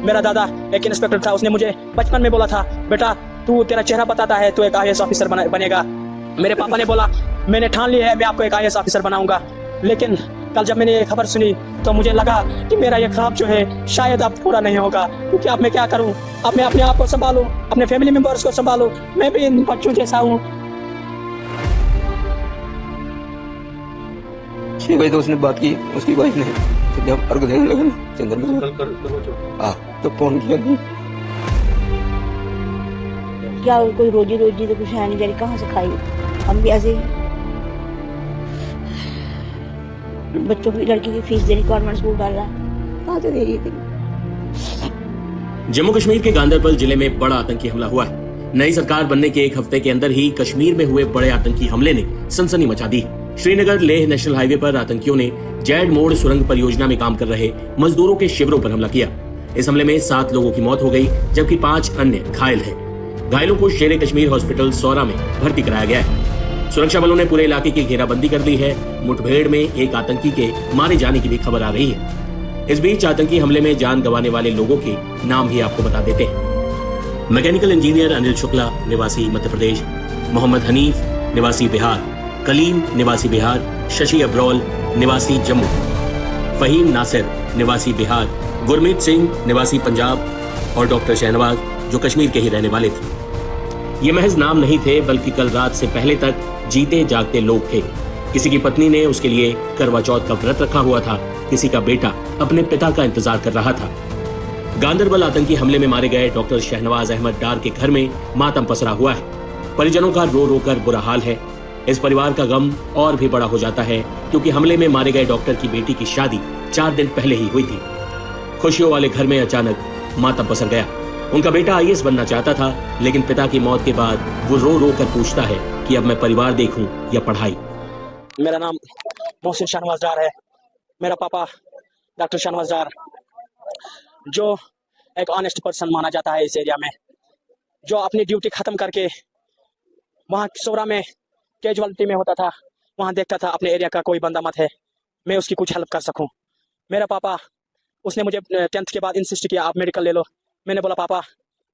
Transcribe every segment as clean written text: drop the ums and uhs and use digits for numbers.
मेरा दादा एक इंस्पेक्टर था, उसने मुझे बचपन में बोला था, बेटा तू, तेरा चेहरा बताता है, तू एक IAS ऑफिसर बनेगा। मेरे पापा ने बोला, मैंने ठान लिया है, मैं आपको एक IAS ऑफिसर बनाऊंगा। लेकिन कल जब मैंने ये खबर सुनी तो मुझे लगा कि मेरा ये ख्वाब जो है शायद अब पूरा नहीं होगा, क्योंकि अब मैं क्या करूं? अब मैं अपने आप को संभालूं, अपने फैमिली मेंबर्स को संभालूं, मैं भी इन बच्चों जैसा हूं। 6 बजे तो उसने बात की, उसकी वाइफ ने, तो जब अर्घ देने लगा ना चंद्र में, तो फोन किया नहीं। क्या कोई रोजी तो कुछ है नहीं, जरी कहाँ से खाई? हम भी ऐसे बच्चों की, लड़की की फीस देनी, गवर्नमेंट स्कूल डालना, कहाँ से दे रही थी? जम्मू कश्मीर के गांदरबल जिले में बड़ा आतंकी हमला हुआ है। नई सरकार बनने के एक हफ्ते के अंदर ही कश्मीर में हुए बड़े आतंकी हमले ने सनसनी मचा दी। श्रीनगर लेह नेशनल हाईवे पर आतंकियों ने जैड मोड़ सुरंग परियोजना में काम कर रहे मजदूरों के शिविरों पर हमला किया। इस हमले में 7 लोगों की मौत हो गई, जबकि 5 अन्य घायल हैं। घायलों को शेर कश्मीर हॉस्पिटल सौरा में भर्ती कराया गया है। सुरक्षा बलों ने पूरे इलाके की घेराबंदी कर ली है। मुठभेड़ में एक आतंकी के मारे जाने की भी खबर आ रही है। इस बीच आतंकी हमले में जान गंवाने वाले लोगों के नाम भी आपको बता देते हैं। मैकेनिकल इंजीनियर अनिल शुक्ला, निवासी मध्य प्रदेश; मोहम्मद हनीफ, निवासी बिहार; कलीम, निवासी बिहार; शशि अब्रोल, निवासी जम्मू; फहीम नासिर, निवासी बिहार; गुरमीत सिंह, निवासी पंजाब; और डॉक्टर शहनवाज, जो कश्मीर के ही रहने वाले थे। ये महज नाम नहीं थे, बल्कि कल रात से पहले तक जीते जागते लोग थे। किसी की पत्नी ने उसके लिए करवा चौथ का व्रत रखा हुआ था, किसी का बेटा अपने पिता का इंतजार कर रहा था। गांदरबल आतंकी हमले में मारे गए डॉक्टर शहनवाज अहमद डार के घर में मातम पसरा हुआ है। परिजनों का रो रो कर बुरा हाल है। इस परिवार का गम और भी बड़ा हो जाता है, क्योंकि हमले में मारे गए डॉक्टर की बेटी की शादी 4 दिन पहले ही हुई थी। खुशियों वाले घर में अचानक मातम पसर गया। उनका बेटा IAS बनना चाहता था, लेकिन पिता की मौत के बाद वो रो रो कर पूछता है कि अब मैं परिवार देखूं या पढ़ाई। मेरा नाम मोहसिन शहनवाज डार है। मेरा पापा डॉक्टर शहनवाज डार, जो एक ऑनेस्ट पर्सन माना जाता है इस एरिया में, जो अपनी ड्यूटी खत्म करके वहाँ सौरा में कैजुअलिटी में होता था, वहाँ देखता था अपने एरिया का कोई बंदा मत है, मैं उसकी कुछ हेल्प कर सकूं। मेरा पापा, उसने मुझे 10th के बाद इंसिस्ट किया, आप मेडिकल ले लो। मैंने बोला, पापा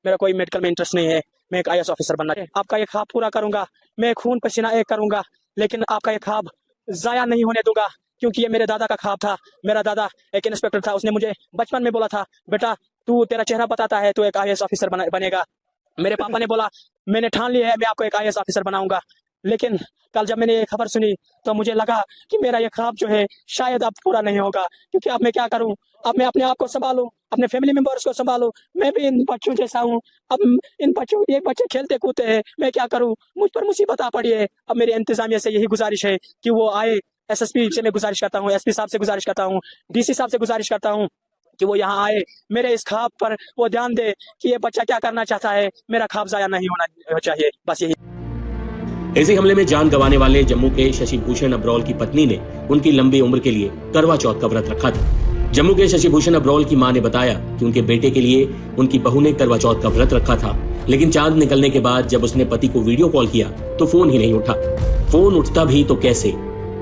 मेरा कोई मेडिकल में इंटरेस्ट नहीं है, मैं एक IAS ऑफिसर बनना है। आपका ये ख्वाब पूरा करूंगा, मैं खून पसीना एक करूंगा, लेकिन आपका ये ख्वाब जाया नहीं होने दूंगा, क्योंकि ये मेरे दादा का ख्वाब था। मेरा दादा एक इंस्पेक्टर था, उसने मुझे बचपन में बोला था, बेटा तू, तेरा चेहरा बताता है, तू एक IAS ऑफिसर बनेगा। मेरे पापा ने बोला, मैंने ठान लिया है, मैं आपको एक IAS ऑफिसर बनाऊंगा। लेकिन कल जब मैंने ये खबर सुनी तो मुझे लगा कि मेरा ये ख्वाब जो है शायद अब पूरा नहीं होगा, क्योंकि अब मैं क्या करूं? अब मैं अपने आप को संभालूं, अपने फैमिली मेंबर्स को संभालूं, मैं भी इन बच्चों जैसा हूं। अब इन बच्चों, ये बच्चे खेलते कूदते हैं, मैं क्या करूं? मुझ पर मुसीबत आ पड़ी है। अब मेरी इंतजामिया से यही गुजारिश है कि वो आए। SSP से मैं गुजारिश करता हूँ, SP साहब से गुजारिश करता हूँ, DC साहब से गुजारिश करता हूँ कि वो यहाँ आए, मेरे इस ख्वाब पर वो ध्यान दे कि ये बच्चा क्या करना चाहता है, मेरा ख्वाब जाया नहीं होना चाहिए, बस यही। इसी हमले में जान गंवाने वाले जम्मू के शशि भूषण अब्रोल की पत्नी ने उनकी लंबी उम्र के लिए करवा चौथ का व्रत रखा था। जम्मू के शशि भूषण अब्रोल की मां ने बताया कि उनके बेटे के लिए उनकी बहू ने करवा चौथ का व्रत रखा था, लेकिन चांद निकलने के बाद जब उसने पति को वीडियो कॉल किया तो फोन ही नहीं उठा। फोन उठता भी तो कैसे,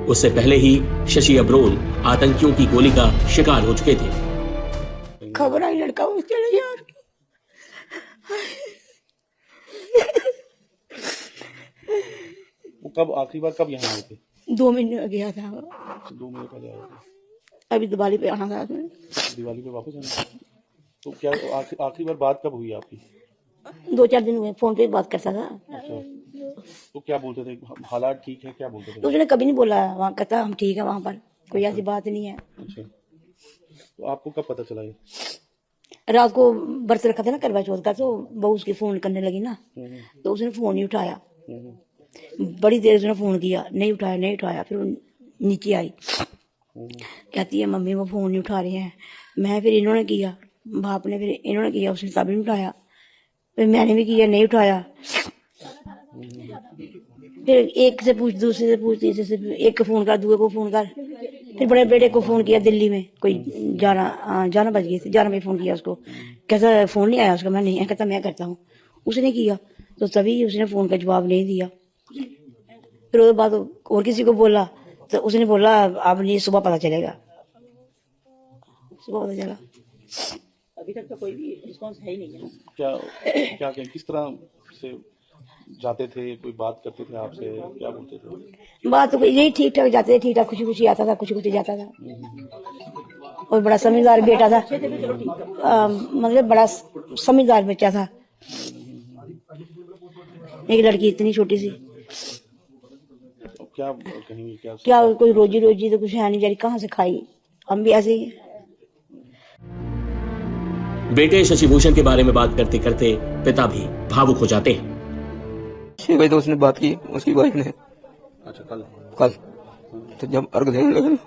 उससे पहले ही शशि अब्रोल आतंकियों की गोली का शिकार हो चुके थे। खबर आई लड़का वो चले गया। वो कब आखिरी बार कब यहाँ आए थे? 2 महीने गया था, 2 महीने पहले आए थे। अभी दिवाली पे आना था उसमें। दिवाली पे वापस आना। तो क्या आखिरी बार बात कब हुई आपकी? 2-4 दिन हुए, फोन पे बात करता था। अच्छा, तो क्या बोलते थे? हालात ठीक है, क्या बोलते थे? तो उसने कभी नहीं बोला, वहाँ कहता हम ठीक है, वहाँ पर कोई ऐसी बात नहीं है। अच्छा, तो आपको कब पता चला ये? रात को व्रत रखा था ना करवा चौथ का, तो बहू उसकी फोन करने लगी ना, तो उसने फोन नहीं उठाया। बड़ी देर उसने फोन किया, नहीं उठाया। फिर नीचे आई, कहती है मम्मी वो फोन नहीं उठा रहे हैं। मैं फिर इन्होंने किया, बाप ने, फिर इन्होंने किया, उसने तब नहीं उठाया। फिर मैंने भी किया, नहीं उठाया। फिर एक से पूछ, दूसरे से पूछ, तीसरे से, एक को फोन कर, दूसरे को फोन कर। फिर बड़े बेटे को फोन किया, दिल्ली में कोई 11 बज गए थे, 11 बजे फोन किया उसको। कहता फोन नहीं आया उसका, मैं नहीं, कहता मैं करता हूँ। उसने किया तो तभी उसने फोन का जवाब नहीं दिया। फिर उसके बाद और किसी को बोला तो उसने बोला अब नहीं, सुबह पता चलेगा। सुबह पता चला। अभी तक तो कोई भी रिस्पॉन्स है ही नहीं है। क्या क्या कहें, किस तरह से जाते थे, कोई बात करते थे आपसे, क्या बोलते थे? बात तो यही ठीक ठाक जाते थे, ठीक ठाक, खुशी खुशी आता था, खुशी खुशी जाता था। और बड़ा समझदार बेटा था, मतलब बड़ा समझदार बच्चा था। एक लड़की इतनी छोटी सी, तो क्या कहेंगे, क्या कोई रोजी रोजी तो कुछ है नहीं, जारी कहाँ से खाई, हम भी ऐसे ही। बेटे शशिभूषण के बारे में बात करते करते पिता भी भावुक हो जाते हैं। 6 बजे तो उसने बात की, उसकी वाइफ ने। अच्छा, कल कल तो जब अर्घ देने लगे ना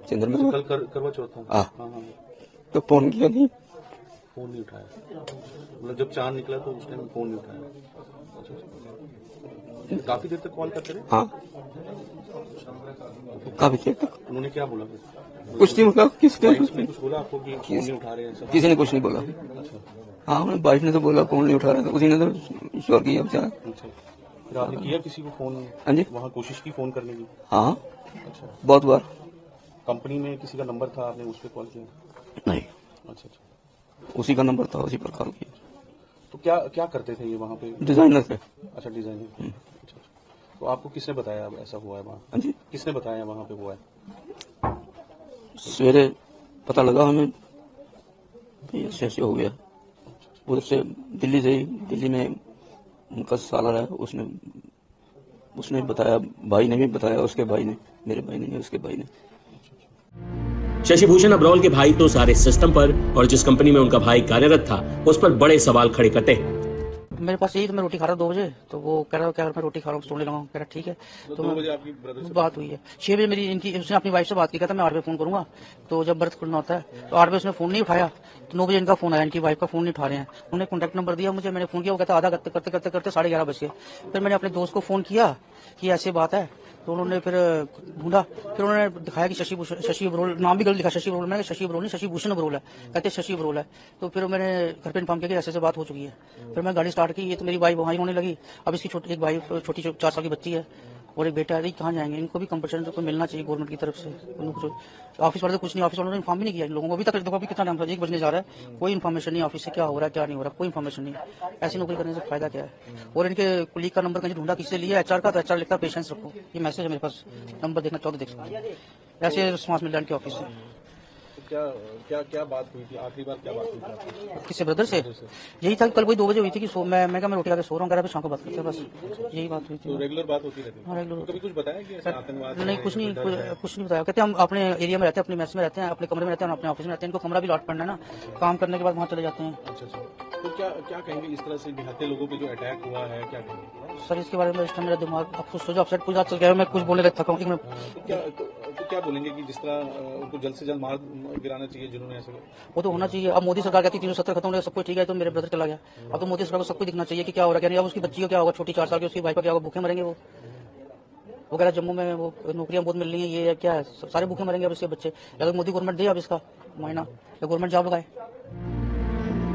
चंद्रमा में, कल करवा चौथ था। हाँ। हाँ, तो फोन किया नहीं, फोन नहीं उठाया, मतलब जब चांद निकला तो उस टाइम फोन नहीं उठाया। अच्छा, काफी देर तक कॉल करते रहे। हाँ काफी देर तक। उन्होंने क्या बोला? कुछ नहीं, मतलब किसने कुछ बोला आपको कि फोन नहीं उठा रहे हैं सब? किसी ने कुछ नहीं बोला। हाँ उन्हें वाइफ ने तो बोला फोन नहीं उठा रहा था, उसी ने तो ईश्वर किया बेचारा। अच्छा, फिर आपने किया किसी को फोन? हाँ जी, वहाँ कोशिश की फोन करने की? हाँ अच्छा, बहुत बार। कंपनी में किसी का नंबर था, आपने उस पर कॉल किया? नहीं, अच्छा अच्छा, उसी का नंबर था, उसी पर कॉल किया। तो क्या क्या करते थे ये वहाँ पे? डिजाइनर थे। अच्छा, डिजाइनर। अच्छा, तो आपको किसने बताया अब ऐसा हुआ है वहाँ? हाँ जी, किसने बताया वहाँ पे हुआ है? सवेरे पता लगा हमें ऐसे ऐसे हो गया। उधर से दिल्ली से ही, दिल्ली में उनका साला है, उसने बताया, भाई ने भी बताया, उसके भाई ने, मेरे भाई ने, उसके भाई ने। शशिभूषण अब्रोल के भाई तो सारे सिस्टम पर और जिस कंपनी में उनका भाई कार्यरत था उस पर बड़े सवाल खड़े करते हैं। मेरे पास यही तो, मैं रोटी खा रहा हूँ 2 बजे, तो वो कह रहा क्या मैं रोटी खा रहा हूँ, सोने लगा हूँ। कह रहा ठीक है। तो 2 बजे आपकी ब्रदर से बात हुई है। 6 बजे मेरी इनकी, उसने अपनी वाइफ से बात की, कहता मैं 8 बजे फोन करूंगा। तो जब व्रत खुलना होता है तो 8 बजे उसने फोन नहीं उठाया, तो 9 बजे इनका फोन आया, इनकी वाइफ का फोन नहीं उठा रहे हैं। उन्होंने कॉन्टैक्ट नंबर दिया मुझे, मैंने फोन किया, वो कहता आधा करते करते करते करते 11:30 बज गए। फिर मैंने अपने दोस्त को फोन किया कि ऐसी बात है, तो उन्होंने फिर ढूंढा, फिर उन्होंने दिखाया कि शशि अब्रोल, नाम भी गलत लिखा, शशि अब्रोल। मैंने शशि अब्रोल नहीं, शशिभूषण अब्रोल है, कहते शशि अब्रोल है। तो फिर मैंने घर पे इन्फॉर्म किया कि ऐसे से बात हो चुकी है। फिर मैं गाड़ी स्टार्ट की, ये तो मेरी वाइफ वहीं होने लगी। अब इसकी एक भाई छोटी 4 साल की बच्ची है और एक बेटा है, कहाँ जाएंगे? इनको भी कंपनसेशन तो मिलना चाहिए गवर्नमेंट की तरफ से। ऑफिस वाले तो कुछ नहीं, ऑफिस वालों ने इन्फॉर्म भी नहीं किया इन लोगों को अभी तक। देखो अभी कितना टाइम, 1 बजने जा रहा है, कोई इन्फॉर्मेशन नहीं ऑफिस से क्या हो रहा है क्या नहीं हो रहा, कोई इन्फॉर्मेशन नहीं। ऐसी नौकरी करने से फायदा क्या है? और इनके कुलीग का नंबर कहीं ढूंढा, किससे लिया? एचआर का, तो एचआर लिखता पेशेंस रखो, ये मैसेज है मेरे पास, नंबर देखना चाहो तो देख सकते। ऐसे रिस्पॉन्स मिल रहा है इनके ऑफिस से। क्या क्या क्या बात हुई थी आखिरी बार? क्या बात हुई थी आपकी? किससे? ब्रदर से। यही था, कल वही 2 बजे हुई थी कि मैं रोटी खा के सो रहा हूँ, कह रहा शाम को बात करते हैं, बस यही बात हुई तो थी। रेगुलर बात होती रहती है? हाँ, रेगुलर। कभी कुछ बताया कि ऐसा आतंकवाद नहीं, है, कुछ नहीं, डर है? कुछ नहीं बताया। कहते हम अपने एरिया में रहते हैं, अपने मेस में रहते हैं, अपने कमरे में रहते हैं, अपने ऑफिस में रहते हैं, इनको कमरा भी लॉट पड़ना है ना, काम करने के बाद वहाँ चले जाते हैं। अच्छा अच्छा, तो क्या क्या कहेंगे इस तरह से निहत्थे लोगों पे जो अटैक हुआ है, क्या कहेंगे? सर इसके बारे में इस टाइम मेरा दिमाग अब कुछ सोचो, अपसेट पूरा चल गया है, मैं कुछ बोलने लग थका हूँ। तो क्या बोलेंगे कि जिस तरह उनको जल्द से जल्द मार गिराना चाहिए जिन्होंने ऐसे? वो तो होना चाहिए। अब मोदी सरकार कहती है 370 खत्म हो गया, सब कुछ ठीक है, तो मेरे ब्रदर चला गया। अब तो मोदी सरकार को सब कुछ दिखना चाहिए कि क्या हो रहा है क्या नहीं। अब उसकी बच्ची को क्या होगा, छोटी 4 साल की, उसकी भाई का क्या होगा, भूखे मरेंगे वो। वो कह रहा जम्मू में वो नौकरियां बहुत मिल रही हैं, ये क्या है, सारे भूखे मरेंगे अब इसके बच्चे। अगर मोदी गवर्नमेंट दे अब इसका महीना, या गवर्नमेंट जॉब लगाए।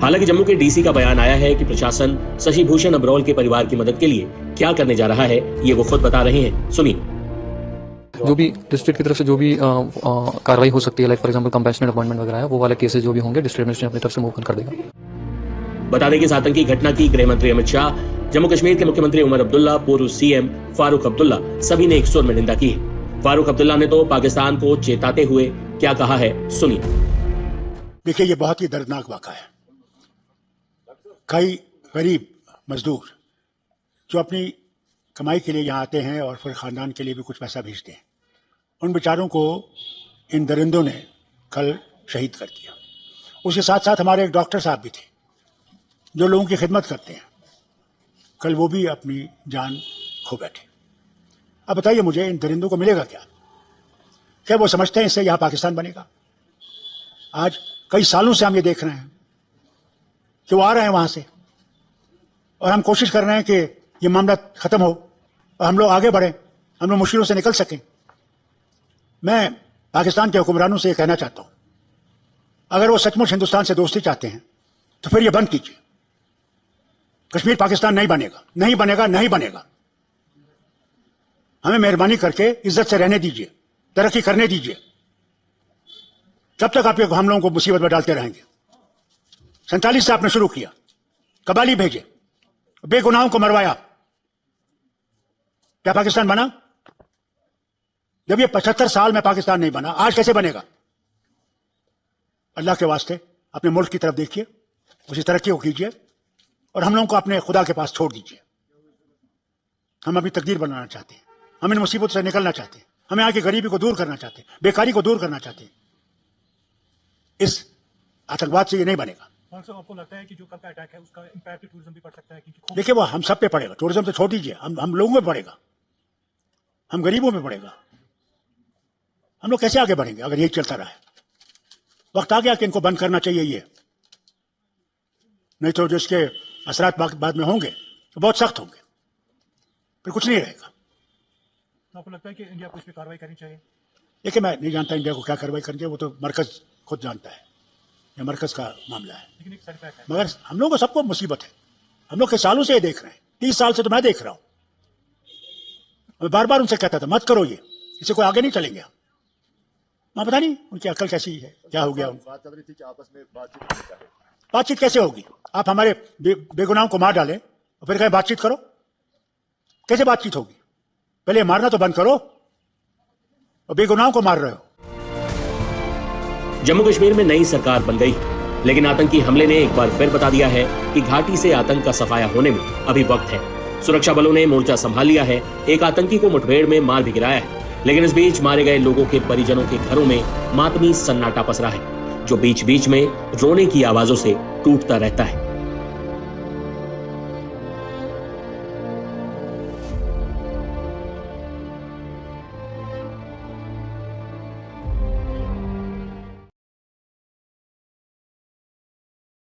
हालांकि जम्मू के डीसी का बयान आया है कि प्रशासन शशिभूषण अब्रोल के परिवार की मदद के लिए क्या करने जा रहा है, ये वो खुद बता रहे हैं। सुनिए। जो भी डिस्ट्रिक्ट की तरफ से जो भी कार्रवाई हो सकती है, like for example compassionate appointment वगैरह है, वो वाले केसेस जो भी होंगे डिस्ट्रिक्ट एडमिनिस्ट्रेशन अपनी तरफ से मूव कर देगा। बता दें कि इस आतंकी घटना की गृह मंत्री अमित शाह, जम्मू कश्मीर के मुख्यमंत्री उमर अब्दुल्ला, पूर्व सीएम फारूक अब्दुल्ला सभी ने एक सुर में निंदा की है। फारूक अब्दुल्ला ने तो पाकिस्तान को चेताते हुए क्या कहा है, सुनिए। देखिए, ये बहुत ही दर्दनाक वाक़ा है। कई गरीब मजदूर जो अपनी कमाई के लिए यहाँ आते हैं और फिर खानदान के लिए भी कुछ पैसा भेजते हैं, उन बेचारों को इन दरिंदों ने कल शहीद कर दिया। उसके साथ साथ हमारे एक डॉक्टर साहब भी थे जो लोगों की खिदमत करते हैं, कल वो भी अपनी जान खो बैठे। अब बताइए मुझे, इन दरिंदों को मिलेगा क्या? क्या वो समझते हैं इससे यहाँ पाकिस्तान बनेगा? आज कई सालों से हम ये देख रहे हैं कि वो आ रहे हैं वहां से, और हम कोशिश कर रहे हैं कि ये मामला खत्म हो और हम लोग आगे बढ़ें, हम लोग मुश्किलों से निकल सकें। मैं पाकिस्तान के हुक्मरानों से ये कहना चाहता हूं, अगर वो सचमुच हिंदुस्तान से दोस्ती चाहते हैं तो फिर ये बंद कीजिए। कश्मीर पाकिस्तान नहीं बनेगा, नहीं बनेगा, नहीं बनेगा। हमें मेहरबानी करके इज्जत से रहने दीजिए, तरक्की करने दीजिए। कब तक आप हम लोगों को मुसीबत में डालते रहेंगे? 47 से आपने शुरू किया, कबाली भेजे, बेगुनाहों को मरवाया, क्या पाकिस्तान बना? जब ये 75 साल में पाकिस्तान नहीं बना, आज कैसे बनेगा? अल्लाह के वास्ते अपने मुल्क की तरफ देखिए, उसी तरक्की को कीजिए और हम लोगों को अपने खुदा के पास छोड़ दीजिए। हम अपनी तकदीर बनाना चाहते हैं, हम इन मुसीबतों से निकलना चाहते हैं, हमें यहाँ की गरीबी को दूर करना चाहते हैं, बेकारी को दूर करना चाहते हैं। इस आतंकवाद से ये नहीं बनेगा। आपको लगता है कि जो कल का अटैक है उसका इंपैक्ट टूरिज्म भी पड़ सकता है? क्योंकि देखिए, वो हम सब पे पड़ेगा। टूरिज्म तो छोड़ दीजिए, हम लोगों पे पड़ेगा, हम गरीबों पे पड़ेगा। हम लोग कैसे आगे बढ़ेंगे अगर यही चलता रहा? वक्त आ गया कि इनको बंद करना चाहिए ये, नहीं तो जो इसके असरात बाद में होंगे तो बहुत सख्त होंगे, फिर कुछ नहीं रहेगा। तो आपको लगता है कि इंडिया को इस पर कार्रवाई करनी चाहिए? देखिए, मैं नहीं जानता इंडिया को क्या कार्रवाई करनी चाहिए, वो तो मरकज खुद जानता है, ये मरकज का मामला है। लेकिन एक साइड इफेक्ट है। मगर हम लोग को सबको मुसीबत है, हम लोग कई सालों से ये देख रहे हैं, 30 साल से तो मैं देख रहा हूं। मैं बार बार उनसे कहता था मत करो ये, इससे कोई आगे नहीं चलेंगे हम। मैं पता नहीं उनकी अकल कैसी है, क्या हो गया उनको। बात चल रही थी कि आपस में बातचीत कैसे होगी? आप हमारे बेगुनाहों को मार डालें और फिर कहें बातचीत करो, कैसे बातचीत होगी? पहले मारना तो बंद करो और बेगुनाहों को मार रहे हो। जम्मू कश्मीर में नई सरकार बन गई, लेकिन आतंकी हमले ने एक बार फिर बता दिया है कि घाटी से आतंक का सफाया होने में अभी वक्त है। सुरक्षा बलों ने मोर्चा संभाल लिया है, एक आतंकी को मुठभेड़ में मार भी गिराया है, लेकिन इस बीच मारे गए लोगों के परिजनों के घरों में मातमी सन्नाटा पसरा है, जो बीच बीच में रोने की आवाजों से टूटता रहता है।